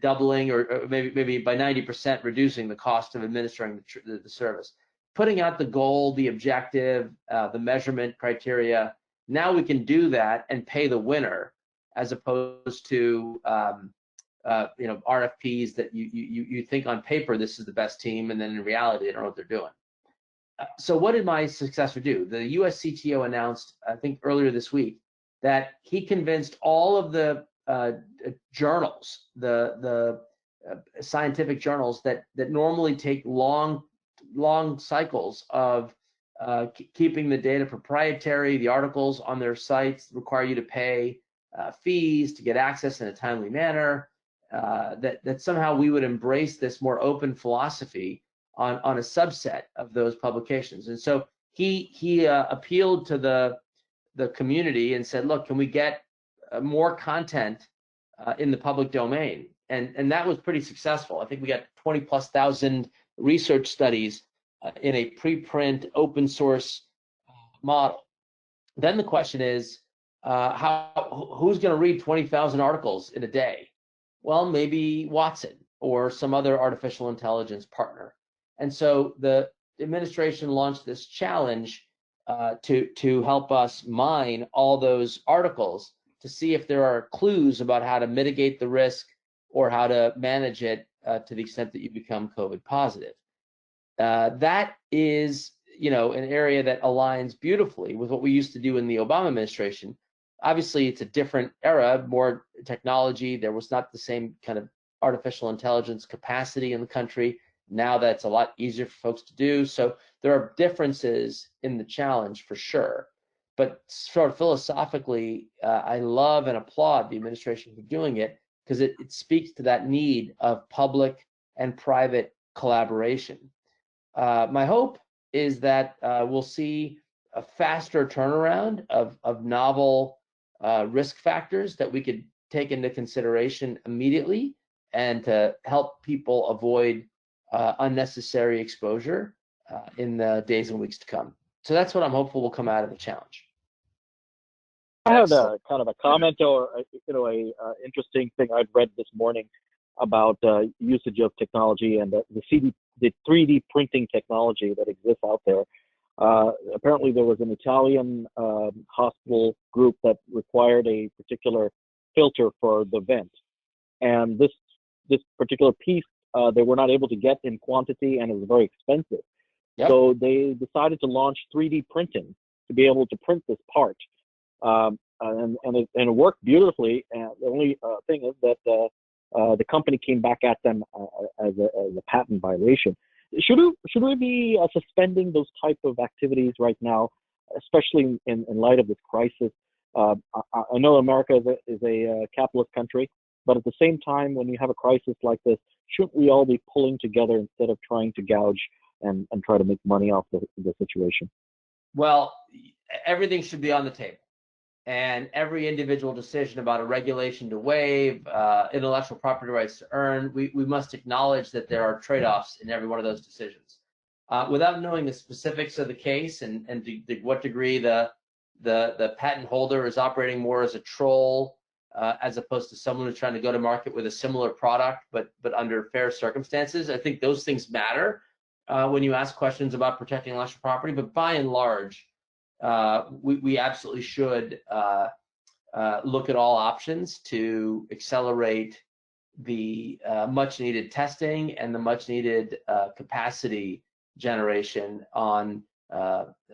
doubling or maybe by 90% reducing the cost of administering the service. Putting out the goal, the objective, the measurement criteria. Now we can do that and pay the winner, as opposed to RFPs that you think on paper this is the best team, and then in reality they don't know what they're doing. So what did my successor do? The US CTO announced, I think earlier this week, that he convinced all of the journals, the scientific journals that normally take long cycles of keeping the data proprietary, the articles on their sites require you to pay fees to get access in a timely manner, that somehow we would embrace this more open philosophy on a subset of those publications. And so he appealed to the community and said, look, can we get more content in the public domain? And that was pretty successful. I think we got 20,000+ research studies in a preprint open source model. Then the question is, who's going to read 20,000 articles in a day? Well, maybe Watson or some other artificial intelligence partner. And so the administration launched this challenge to help us mine all those articles to see if there are clues about how to mitigate the risk or how to manage it to the extent that you become COVID positive. That is, an area that aligns beautifully with what we used to do in the Obama administration. Obviously, it's a different era, more technology. There was not the same kind of artificial intelligence capacity in the country. Now that's a lot easier for folks to do. So there are differences in the challenge for sure. But sort of philosophically, I love and applaud the administration for doing it, because it speaks to that need of public and private collaboration. My hope is that we'll see a faster turnaround of novel risk factors that we could take into consideration immediately, and to help people avoid unnecessary exposure in the days and weeks to come. So that's what I'm hopeful will come out of the challenge. I have a kind of a comment or a interesting thing I've read this morning about usage of technology and the 3D printing technology that exists out there. Apparently, there was an Italian hospital group that required a particular filter for the vent, and this particular piece they were not able to get in quantity, and it was very expensive. Yep. So they decided to launch 3D printing to be able to print this part, and it worked beautifully. And the only thing is that the company came back at them as a patent violation. Should we be suspending those type of activities right now, especially in light of this crisis? I know America is a capitalist country, but at the same time, when you have a crisis like this, shouldn't we all be pulling together instead of trying to gouge and try to make money off the situation? Well, everything should be on the table, and every individual decision about a regulation to waive, intellectual property rights to earn, we must acknowledge that there are trade-offs in every one of those decisions. Without knowing the specifics of the case and to what degree the patent holder is operating more as a troll as opposed to someone who's trying to go to market with a similar product, but under fair circumstances, I think those things matter when you ask questions about protecting intellectual property. But by and large, we absolutely should look at all options to accelerate the much needed testing and the much needed capacity generation on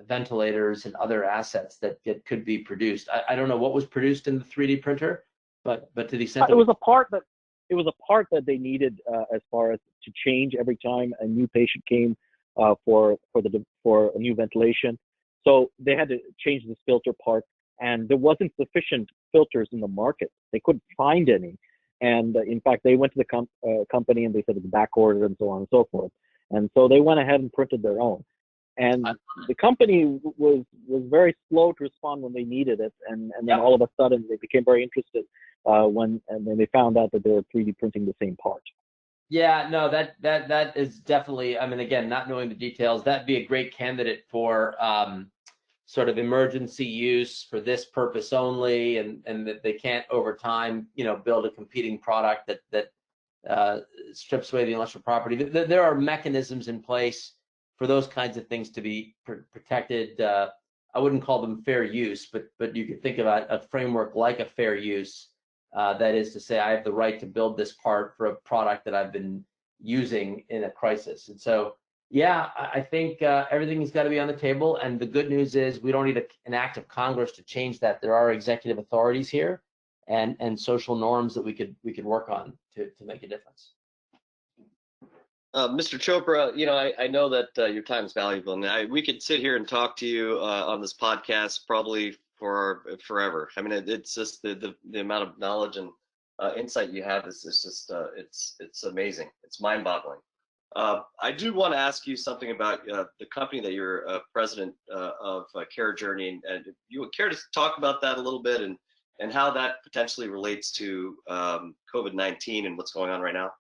ventilators and other assets that could be produced. I don't know what was produced in the 3D printer, but to the extent it was a part that they needed as far as to change every time a new patient came for a new ventilation. So they had to change this filter part, and there wasn't sufficient filters in the market. They couldn't find any, and in fact, they went to the company and they said it's back ordered and so on and so forth. And so they went ahead and printed their own. And the company was very slow to respond when they needed it, and then all of a sudden they became very interested when they found out that they were 3D printing the same part. Yeah, no, that is definitely, I mean, again, not knowing the details, that'd be a great candidate for sort of emergency use for this purpose only, and that they can't over time, build a competing product that strips away the intellectual property. There are mechanisms in place for those kinds of things to be protected. I wouldn't call them fair use, but you could think about a framework like a fair use. That is to say, I have the right to build this part for a product that I've been using in a crisis. And so, yeah, I think everything's got to be on the table. And the good news is we don't need an act of Congress to change that. There are executive authorities here and social norms that we could work on to make a difference. Mr. Chopra, I know that your time is valuable, and we could sit here and talk to you on this podcast probably for forever. I mean, it's just the amount of knowledge and insight you have is just it's amazing. It's mind-boggling. I do want to ask you something about the company that you're president of, CareJourney, and if you would care to talk about that a little bit and how that potentially relates to COVID-19 and what's going on right now.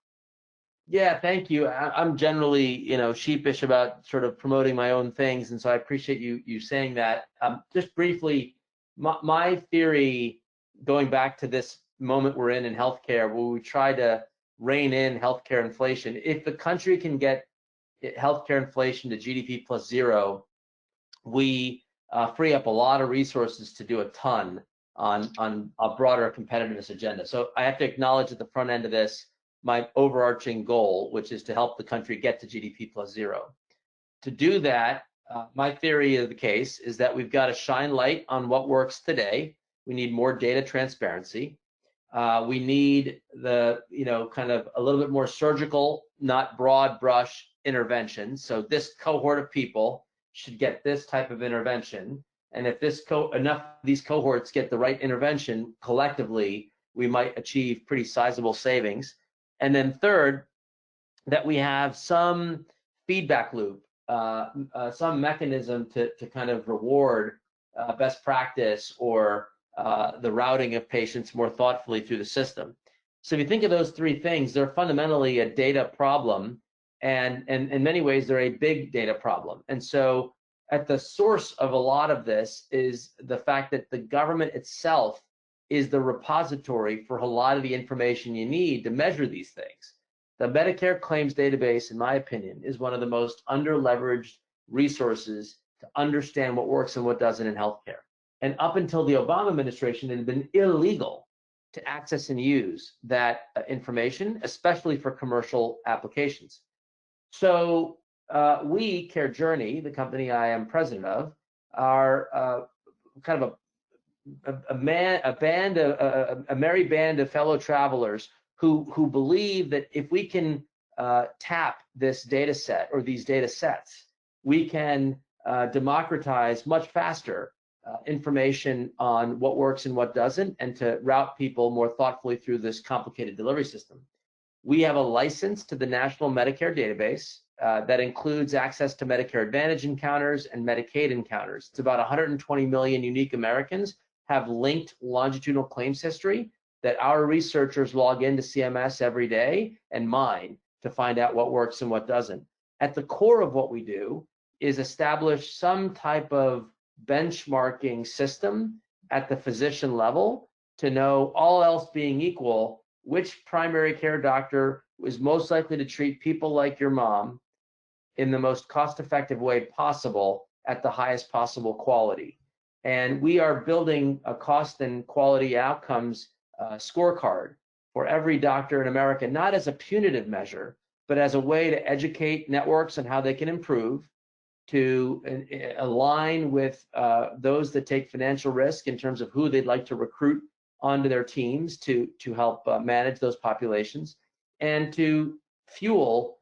Yeah, thank you. I'm generally, sheepish about sort of promoting my own things, and so I appreciate you saying that. Just briefly, my theory, going back to this moment we're in healthcare, where we try to rein in healthcare inflation. If the country can get healthcare inflation to GDP plus 0, we free up a lot of resources to do a ton on a broader competitiveness agenda. So I have to acknowledge at the front end of this, my overarching goal, which is to help the country get to GDP plus 0. To do that, my theory of the case is that we've got to shine light on what works today. We need more data transparency. We need the, kind of a little bit more surgical, not broad brush intervention. So this cohort of people should get this type of intervention. And if enough of these cohorts get the right intervention collectively, we might achieve pretty sizable savings. And then third, that we have some feedback loop, some mechanism to kind of reward best practice or the routing of patients more thoughtfully through the system. So if you think of those three things, they're fundamentally a data problem, and in many ways, they're a big data problem. And so at the source of a lot of this is the fact that the government itself is the repository for a lot of the information you need to measure these things. The Medicare claims database, in my opinion, is one of the most under-leveraged resources to understand what works and what doesn't in healthcare. And up until the Obama administration, it had been illegal to access and use that information, especially for commercial applications. So we, CareJourney, the company I am president of, are kind of a merry band of fellow travelers who believe that if we can tap this data set or these data sets, we can democratize much faster information on what works and what doesn't, and to route people more thoughtfully through this complicated delivery system. We have a license to the National Medicare Database that includes access to Medicare Advantage encounters and Medicaid encounters. It's about 120 million unique Americans have linked longitudinal claims history that our researchers log into CMS every day and mine to find out what works and what doesn't. At the core of what we do is establish some type of benchmarking system at the physician level to know, all else being equal, which primary care doctor is most likely to treat people like your mom in the most cost-effective way possible at the highest possible quality. And we are building a cost and quality outcomes scorecard for every doctor in America, not as a punitive measure, but as a way to educate networks on how they can improve, to align with those that take financial risk in terms of who they'd like to recruit onto their teams to help manage those populations, and to fuel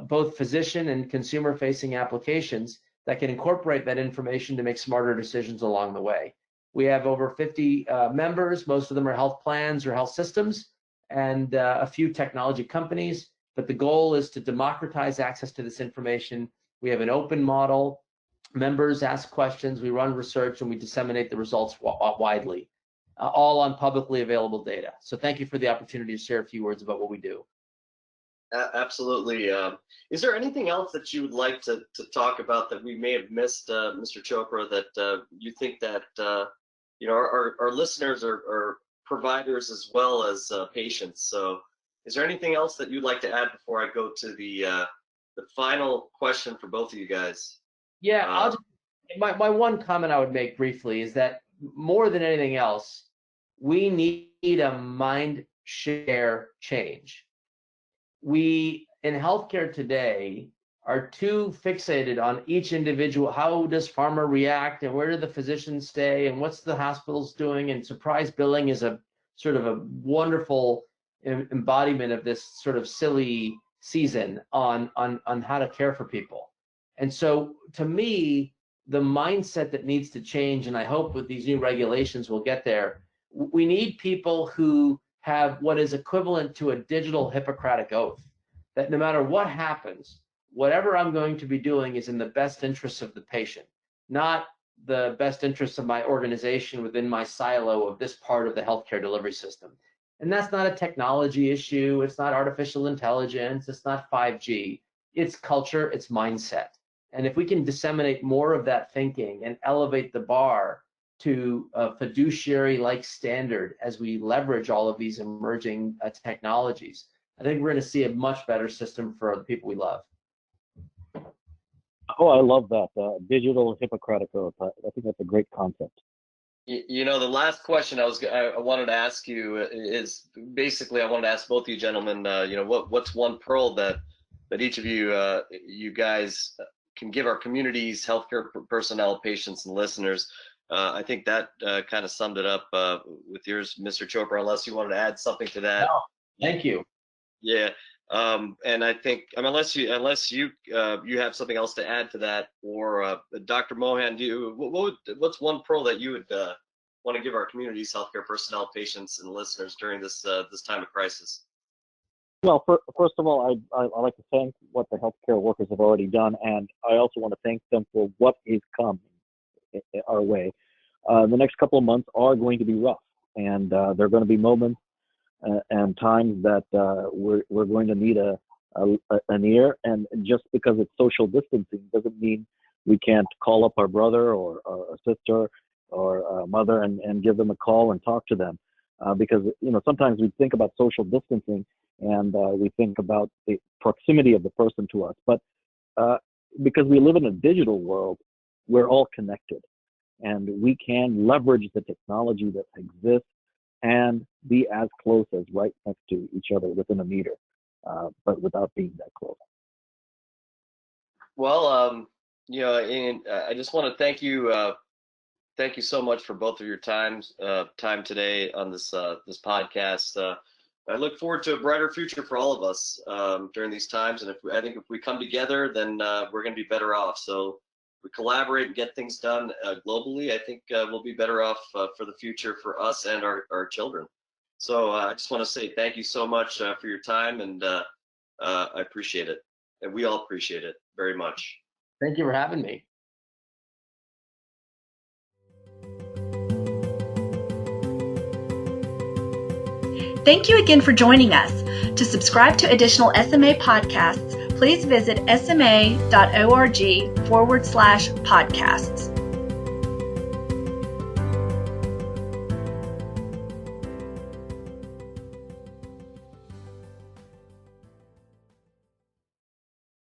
both physician and consumer-facing applications that can incorporate that information to make smarter decisions along the way. We have over 50 members. Most of them are health plans or health systems, and a few technology companies. But the goal is to democratize access to this information. We have an open model. Members ask questions, we run research, and we disseminate the results widely, all on publicly available data. So thank you for the opportunity to share a few words about what we do. Absolutely. Is there anything else that you would like to talk about that we may have missed, Mr. Chopra, that you think that our listeners are providers as well as patients? So is there anything else that you'd like to add before I go to the final question for both of you guys? Yeah, my one comment I would make briefly is that more than anything else, we need a mind share change. We, in healthcare today, are too fixated on each individual. How does pharma react, and where do the physicians stay, and what's the hospitals doing? And surprise billing is a sort of a wonderful embodiment of this sort of silly season on how to care for people. And so to me, the mindset that needs to change, and I hope with these new regulations we'll get there, we need people who have what is equivalent to a digital Hippocratic oath, that no matter what happens, whatever I'm going to be doing is in the best interests of the patient, not the best interests of my organization within my silo of this part of the healthcare delivery system. And that's not a technology issue. It's not artificial intelligence. It's not 5G. It's culture. It's mindset. And if we can disseminate more of that thinking and elevate the bar to a fiduciary-like standard as we leverage all of these emerging technologies, I think we're going to see a much better system for the people we love. Oh, I love that. Digital Hippocratic Oath. I think that's a great concept. The last question I wanted to ask you is basically, I wanted to ask both of you gentlemen, what's one pearl that each of you guys can give our communities, healthcare personnel, patients, and listeners. I think that kind of summed it up with yours, Mr. Chopra, unless you wanted to add something to that. No, thank you. Yeah. And I think, unless you have something else to add to that, or Dr. Mohan, what's one pearl that you would want to give our communities, healthcare personnel, patients, and listeners during this time of crisis? Well, first of all, I'd like to thank what the healthcare workers have already done, and I also want to thank them for what is coming our way. The next couple of months are going to be rough, and there are going to be moments and times that we're going to need an ear. And just because it's social distancing doesn't mean we can't call up our brother or a sister or a mother and give them a call and talk to them. Because sometimes we think about social distancing and we think about the proximity of the person to us. But because we live in a digital world, we're all connected, and we can leverage the technology that exists and be as close as right next to each other within a meter, but without being that close. Well, and I just want to thank you. Thank you so much for both of your time today on this podcast. I look forward to a brighter future for all of us during these times, and I think if we come together, then we're going to be better off. So if we collaborate and get things done globally, I think we'll be better off for the future for us and our children. So I just want to say thank you so much for your time, and I appreciate it, and we all appreciate it very much. Thank you for having me. Thank you again for joining us. To subscribe to additional SMA podcasts, please visit sma.org/podcasts.